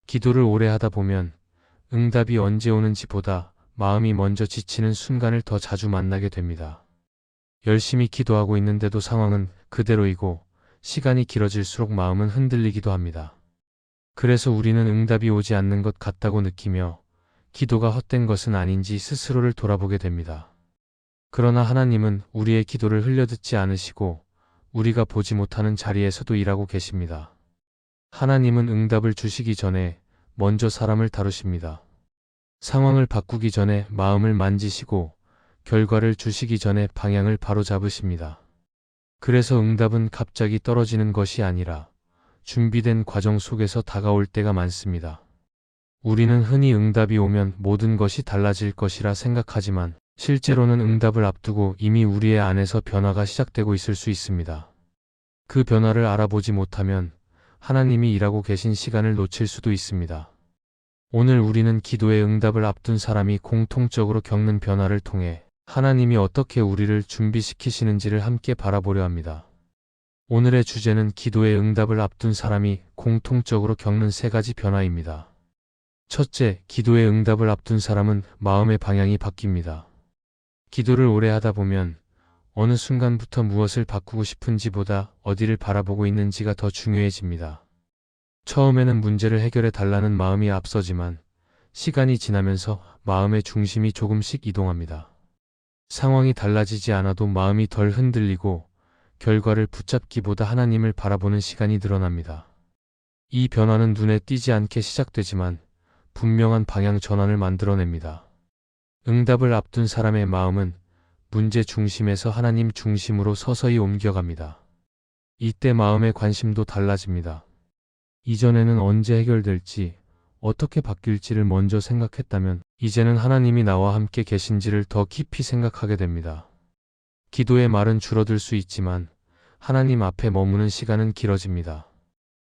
기도를 오래 하다 보면 응답이 언제 오는지 보다 마음이 먼저 지치는 순간을 더 자주 만나게 됩니다. 열심히 기도하고 있는데도 상황은 그대로이고 시간이 길어질수록 마음은 흔들리기도 합니다. 그래서 우리는 응답이 오지 않는 것 같다고 느끼며 기도가 헛된 것은 아닌지 스스로를 돌아보게 됩니다. 그러나 하나님은 우리의 기도를 흘려듣지 않으시고 우리가 보지 못하는 자리에서도 일하고 계십니다. 하나님은 응답을 주시기 전에 먼저 사람을 다루십니다. 상황을 바꾸기 전에 마음을 만지시고 결과를 주시기 전에 방향을 바로잡으십니다. 그래서 응답은 갑자기 떨어지는 것이 아니라 준비된 과정 속에서 다가올 때가 많습니다. 우리는 흔히 응답이 오면 모든 것이 달라질 것이라 생각하지만 실제로는 응답을 앞두고 이미 우리의 안에서 변화가 시작되고 있을 수 있습니다. 그 변화를 알아보지 못하면 하나님이 일하고 계신 시간을 놓칠 수도 있습니다. 오늘 우리는 기도의 응답을 앞둔 사람이 공통적으로 겪는 변화를 통해 하나님이 어떻게 우리를 준비시키시는지를 함께 바라보려 합니다. 오늘의 주제는 기도의 응답을 앞둔 사람이 공통적으로 겪는 3가지 변화입니다. 첫째, 기도의 응답을 앞둔 사람은 마음의 방향이 바뀝니다. 기도를 오래 하다 보면 어느 순간부터 무엇을 바꾸고 싶은지보다 어디를 바라보고 있는지가 더 중요해집니다. 처음에는 문제를 해결해 달라는 마음이 앞서지만 시간이 지나면서 마음의 중심이 조금씩 이동합니다. 상황이 달라지지 않아도 마음이 덜 흔들리고 결과를 붙잡기보다 하나님을 바라보는 시간이 늘어납니다. 이 변화는 눈에 띄지 않게 시작되지만 분명한 방향 전환을 만들어냅니다. 응답을 앞둔 사람의 마음은 문제 중심에서 하나님 중심으로 서서히 옮겨갑니다. 이때 마음의 관심도 달라집니다. 이전에는 언제 해결될지, 어떻게 바뀔지를 먼저 생각했다면 이제는 하나님이 나와 함께 계신지를 더 깊이 생각하게 됩니다. 기도의 말은 줄어들 수 있지만 하나님 앞에 머무는 시간은 길어집니다.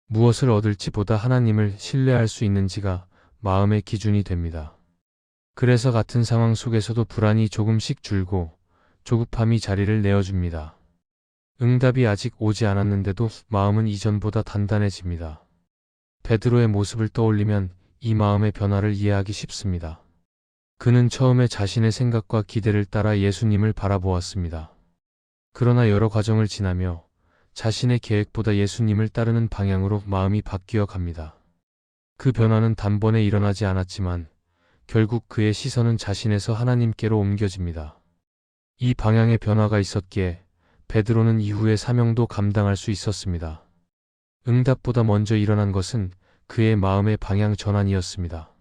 무엇을 얻을지 보다 하나님을 신뢰할 수 있는지가 마음의 기준이 됩니다. 그래서 같은 상황 속에서도 불안이 조금씩 줄고 조급함이 자리를 내어줍니다. 응답이 아직 오지 않았는데도 마음은 이전보다 단단해집니다. 베드로의 모습을 떠올리면 이 마음의 변화를 이해하기 쉽습니다. 그는 처음에 자신의 생각과 기대를 따라 예수님을 바라보았습니다. 그러나 여러 과정을 지나며 자신의 계획보다 예수님을 따르는 방향으로 마음이 바뀌어 갑니다. 그 변화는 단번에 일어나지 않았지만 결국 그의 시선은 자신에서 하나님께로 옮겨집니다. 이 방향의 변화가 있었기에 베드로는 이후의 사명도 감당할 수 있었습니다. 응답보다 먼저 일어난 것은 그의 마음의 방향 전환이었습니다.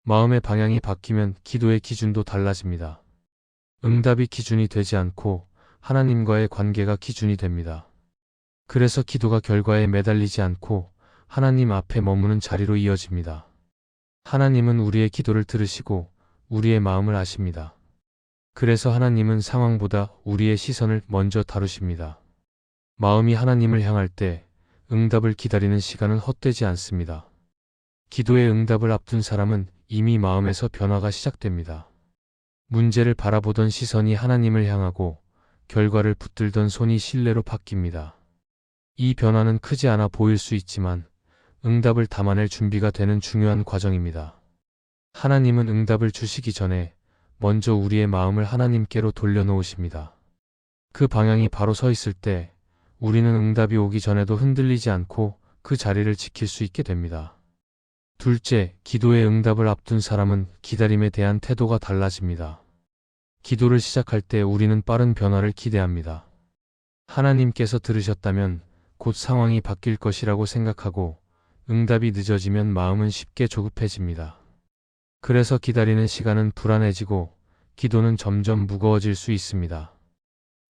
마음의 방향이 바뀌면 기도의 기준도 달라집니다. 응답이 기준이 되지 않고 하나님과의 관계가 기준이 됩니다. 그래서 기도가 결과에 매달리지 않고 하나님 앞에 머무는 자리로 이어집니다. 하나님은 우리의 기도를 들으시고 우리의 마음을 아십니다. 그래서 하나님은 상황보다 우리의 시선을 먼저 다루십니다. 마음이 하나님을 향할 때 응답을 기다리는 시간은 헛되지 않습니다. 기도의 응답을 앞둔 사람은 이미 마음에서 변화가 시작됩니다. 문제를 바라보던 시선이 하나님을 향하고 결과를 붙들던 손이 신뢰로 바뀝니다. 이 변화는 크지 않아 보일 수 있지만 응답을 담아낼 준비가 되는 중요한 과정입니다. 하나님은 응답을 주시기 전에 먼저 우리의 마음을 하나님께로 돌려놓으십니다. 그 방향이 바로 서 있을 때 우리는 응답이 오기 전에도 흔들리지 않고 그 자리를 지킬 수 있게 됩니다. 둘째, 기도의 응답을 앞둔 사람은 기다림에 대한 태도가 달라집니다. 기도를 시작할 때 우리는 빠른 변화를 기대합니다. 하나님께서 들으셨다면 곧 상황이 바뀔 것이라고 생각하고 응답이 늦어지면 마음은 쉽게 조급해집니다. 그래서 기다리는 시간은 불안해지고 기도는 점점 무거워질 수 있습니다.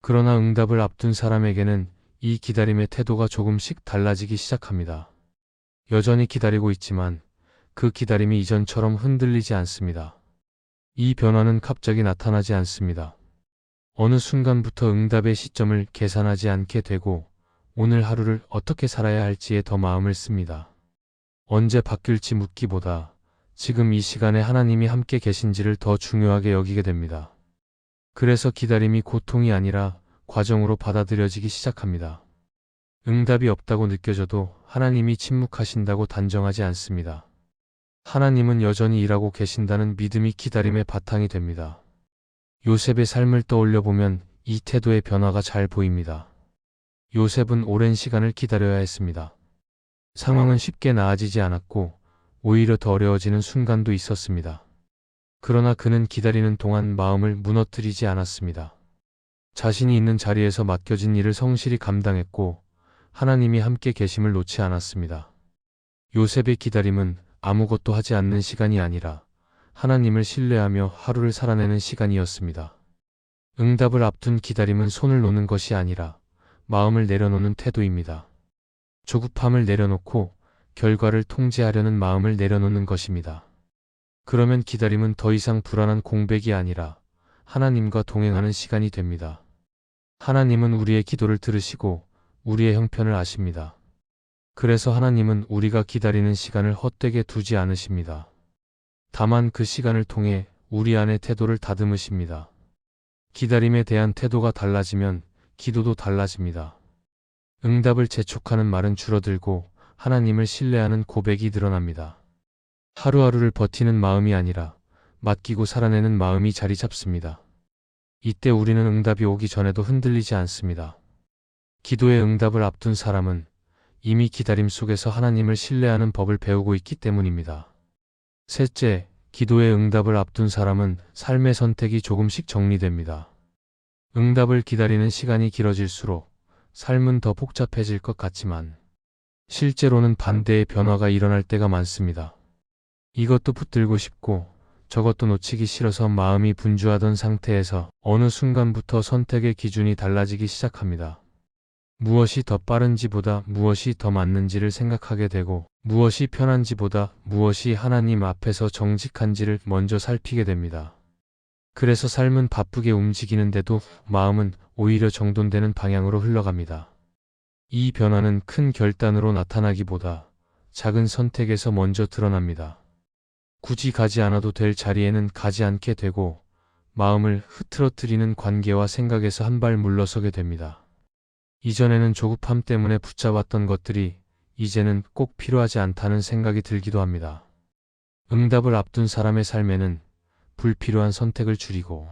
그러나 응답을 앞둔 사람에게는 이 기다림의 태도가 조금씩 달라지기 시작합니다. 여전히 기다리고 있지만 그 기다림이 이전처럼 흔들리지 않습니다. 이 변화는 갑자기 나타나지 않습니다. 어느 순간부터 응답의 시점을 계산하지 않게 되고 오늘 하루를 어떻게 살아야 할지에 더 마음을 씁니다. 언제 바뀔지 묻기보다 지금 이 시간에 하나님이 함께 계신지를 더 중요하게 여기게 됩니다. 그래서 기다림이 고통이 아니라 과정으로 받아들여지기 시작합니다. 응답이 없다고 느껴져도 하나님이 침묵하신다고 단정하지 않습니다. 하나님은 여전히 일하고 계신다는 믿음이 기다림의 바탕이 됩니다. 요셉의 삶을 떠올려 보면 이 태도의 변화가 잘 보입니다. 요셉은 오랜 시간을 기다려야 했습니다. 상황은 쉽게 나아지지 않았고 오히려 더 어려워지는 순간도 있었습니다. 그러나 그는 기다리는 동안 마음을 무너뜨리지 않았습니다. 자신이 있는 자리에서 맡겨진 일을 성실히 감당했고 하나님이 함께 계심을 놓지 않았습니다. 요셉의 기다림은 아무것도 하지 않는 시간이 아니라 하나님을 신뢰하며 하루를 살아내는 시간이었습니다. 응답을 앞둔 기다림은 손을 놓는 것이 아니라 마음을 내려놓는 태도입니다. 조급함을 내려놓고 결과를 통제하려는 마음을 내려놓는 것입니다. 그러면 기다림은 더 이상 불안한 공백이 아니라 하나님과 동행하는 시간이 됩니다. 하나님은 우리의 기도를 들으시고 우리의 형편을 아십니다. 그래서 하나님은 우리가 기다리는 시간을 헛되게 두지 않으십니다. 다만 그 시간을 통해 우리 안의 태도를 다듬으십니다. 기다림에 대한 태도가 달라지면 기도도 달라집니다. 응답을 재촉하는 말은 줄어들고 하나님을 신뢰하는 고백이 늘어납니다. 하루하루를 버티는 마음이 아니라 맡기고 살아내는 마음이 자리 잡습니다. 이때 우리는 응답이 오기 전에도 흔들리지 않습니다. 기도의 응답을 앞둔 사람은 이미 기다림 속에서 하나님을 신뢰하는 법을 배우고 있기 때문입니다. 셋째, 기도의 응답을 앞둔 사람은 삶의 선택이 조금씩 정리됩니다. 응답을 기다리는 시간이 길어질수록 삶은 더 복잡해질 것 같지만 실제로는 반대의 변화가 일어날 때가 많습니다. 이것도 붙들고 싶고 저것도 놓치기 싫어서 마음이 분주하던 상태에서 어느 순간부터 선택의 기준이 달라지기 시작합니다. 무엇이 더 빠른지보다 무엇이 더 맞는지를 생각하게 되고 무엇이 편한지보다 무엇이 하나님 앞에서 정직한지를 먼저 살피게 됩니다. 그래서 삶은 바쁘게 움직이는데도 마음은 오히려 정돈되는 방향으로 흘러갑니다. 이 변화는 큰 결단으로 나타나기보다 작은 선택에서 먼저 드러납니다. 굳이 가지 않아도 될 자리에는 가지 않게 되고 마음을 흐트러뜨리는 관계와 생각에서 한 발 물러서게 됩니다. 이전에는 조급함 때문에 붙잡았던 것들이 이제는 꼭 필요하지 않다는 생각이 들기도 합니다. 응답을 앞둔 사람의 삶에는 불필요한 선택을 줄이고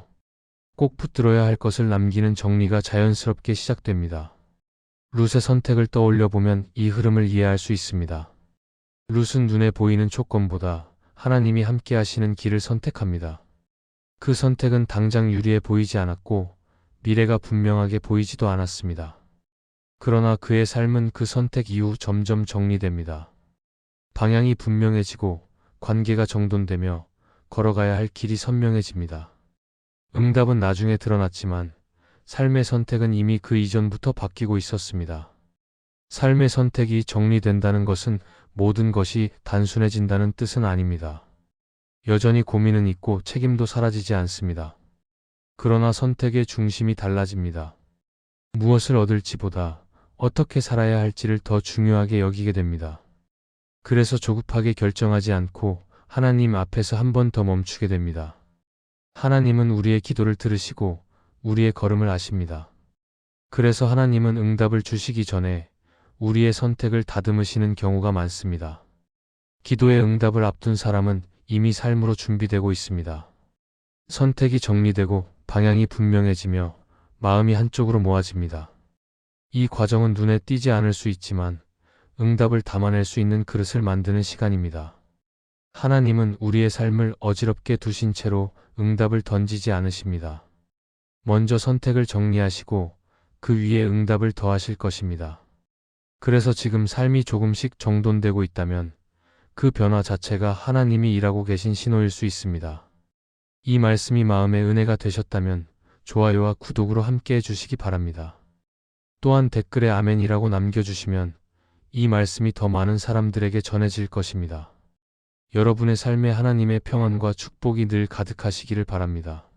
꼭 붙들어야 할 것을 남기는 정리가 자연스럽게 시작됩니다. 룻의 선택을 떠올려 보면 이 흐름을 이해할 수 있습니다. 룻은 눈에 보이는 조건보다 하나님이 함께 하시는 길을 선택합니다. 그 선택은 당장 유리해 보이지 않았고 미래가 분명하게 보이지도 않았습니다. 그러나 그의 삶은 그 선택 이후 점점 정리됩니다. 방향이 분명해지고 관계가 정돈되며 걸어가야 할 길이 선명해집니다. 응답은 나중에 드러났지만 삶의 선택은 이미 그 이전부터 바뀌고 있었습니다. 삶의 선택이 정리된다는 것은 모든 것이 단순해진다는 뜻은 아닙니다. 여전히 고민은 있고 책임도 사라지지 않습니다. 그러나 선택의 중심이 달라집니다. 무엇을 얻을지보다 어떻게 살아야 할지를 더 중요하게 여기게 됩니다. 그래서 조급하게 결정하지 않고 하나님 앞에서 한 번 더 멈추게 됩니다. 하나님은 우리의 기도를 들으시고 우리의 걸음을 아십니다. 그래서 하나님은 응답을 주시기 전에 우리의 선택을 다듬으시는 경우가 많습니다. 기도의 응답을 앞둔 사람은 이미 삶으로 준비되고 있습니다. 선택이 정리되고 방향이 분명해지며 마음이 한쪽으로 모아집니다. 이 과정은 눈에 띄지 않을 수 있지만 응답을 담아낼 수 있는 그릇을 만드는 시간입니다. 하나님은 우리의 삶을 어지럽게 두신 채로 응답을 던지지 않으십니다. 먼저 선택을 정리하시고 그 위에 응답을 더하실 것입니다. 그래서 지금 삶이 조금씩 정돈되고 있다면 그 변화 자체가 하나님이 일하고 계신 신호일 수 있습니다. 이 말씀이 마음의 은혜가 되셨다면 좋아요와 구독으로 함께 해주시기 바랍니다. 또한 댓글에 아멘이라고 남겨주시면 이 말씀이 더 많은 사람들에게 전해질 것입니다. 여러분의 삶에 하나님의 평안과 축복이 늘 가득하시기를 바랍니다.